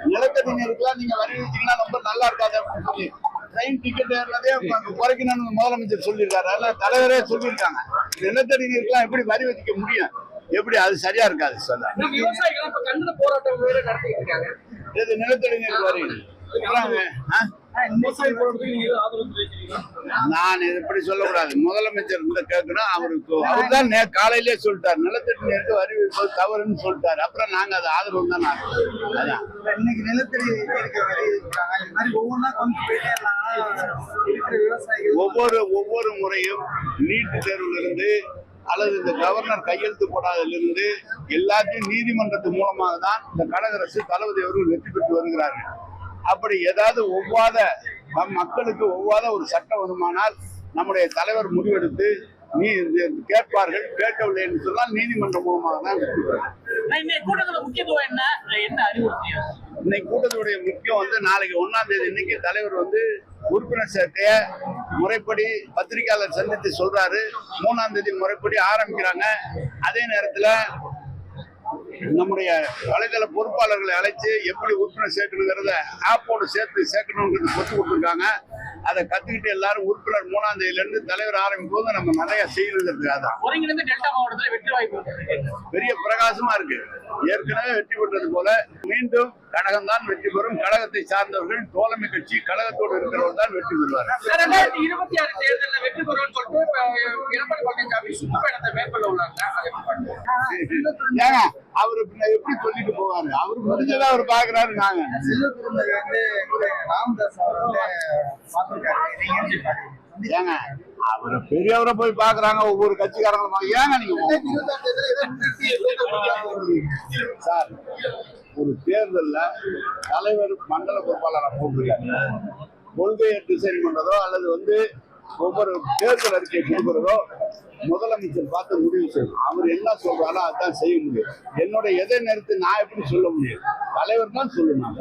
நிலத்தடி நீருக்குலாம் நீங்க வரி விதிச்சீங்கன்னா ரொம்ப நல்லா இருக்காது அப்படின்னு சொல்லி ட்ரெயின் டிக்கெட் ஏறினதே குறைக்கணும்னு முதலமைச்சர் சொல்லியிருக்காரு. அதெல்லாம் தலைவரே சொல்லியிருக்காங்க. நிலத்தடி நீருக்குலாம் எப்படி வரி விதிக்க முடியும்? எப்படி அது சரியா இருக்காது சொல்ல. விவசாயிகள் இப்ப கண்டன போராட்டம் வேற நடத்திட்டு இருக்காங்க. இது நிலத்தடி நீர் வரி நான் இப்படி சொல்லக்கூடாது. முதலமைச்சர் கேட்கணும். அவர் தான் காலையிலே சொல்லிட்டாரு நிலத்தடி நீருக்கு வரி விதிப்பது தவறுன்னு சொல்லிட்டாரு. அப்புறம் நாங்க அது ஆதரவு தான். அதான் இன்னைக்கு நிலத்தடி நீருக்கு வரி விதிக்கிறாங்க. இது மாதிரி ஒவ்வொன்றா கொண்டு போயிட்டே ஒவ்வொரு முறையும் நீட்டு தேர்விலிருந்து அல்லது இந்த கவர்னர் கையெழுத்து போடாதிலிருந்து எல்லாத்தையும் நீதிமன்றத்து மூலமாக தான் இந்த கழக அரசு தளபதி அவர்கள் வெற்றி பெற்று வருகிறார்கள். அப்படி ஏதாவது மக்களுக்கு ஒவ்வாத ஒரு சட்டம் வருமானால் நம்முடைய தலைவர் முடிவெடுத்து கேட்பார்கள். கேட்கவில்லை என்று சொன்னால் நீதிமன்றம் மூலமாக தான் வெற்றி பெறும். இன்னைக்கு கூட்டத்துடைய முக்கியம் நாளைக்கு 1ஆம் தேதி இன்னைக்கு தலைவர் உறுப்பினர் சேர்க்கைய முறைப்படி பத்திரிகையாளர் சந்தித்து சொல்றாரு. 3ஆம் தேதி முறைப்படி ஆரம்பிக்கிறாங்க. அதே நேரத்துல நம்முடைய வலைதள பொறுப்பாளர்களை அழைச்சு எப்படி உறுப்பினர் சேர்க்கணுங்கிறத ஆப்போடு சேர்க்கணுங்கிறது கொத்து கொடுத்துருக்காங்க. அதை கத்துக்கிட்டு எல்லாரும் உறுப்பினர் 3ஆம் தேதியில இருந்து தலைவர் ஆரம்பிக்கும் போது நம்ம நிறைய செய்யறதுக்காக பெரிய பிரகாசமா இருக்கு. ஏற்கனவே வெற்றி பெற்றது போல மீண்டும் கழகம் தான் வெற்றி பெறும். கழகத்தை சார்ந்தவர்கள் தோழமை கட்சி கழகத்தோடு இருக்கிறவர்கள் தான் வெற்றி பெறுவார். 2026 தேர்தலில் வெற்றி பெறுவோம்னு சொல்லிட்டு எடப்பாடி பழனிசாமி சுற்றுப்பயணத்தை மேற்கொள்ள உள்ளாங்க. அவரு எப்படி சொல்லிட்டு போவாரு? அவரு முடிஞ்சதான் அவர் பாக்குறாரு. நாங்க ஏங்க அவரை பெரியவரை போய் பாக்குறாங்க. ஒவ்வொரு கட்சிக்காரங்களும் ஏங்க நீங்க சார் ஒரு தேர்தல்ல தலைவர் மண்டல பொறுப்பாளரை போட்டிருக்காங்க. கொள்கையை டிசைன் பண்றதோ அல்லது ஒவ்வொரு தேர்தல் அறிக்கை கொடுக்கிறதோ முதலமைச்சர் பார்த்து முடிவு செய்யணும். அவர் என்ன சொல்றாரோ அதான் செய்ய முடியும். என்னோட எதை நேரத்தை நான் எப்படி சொல்ல முடியும்? தலைவர் தான் சொல்லணும்.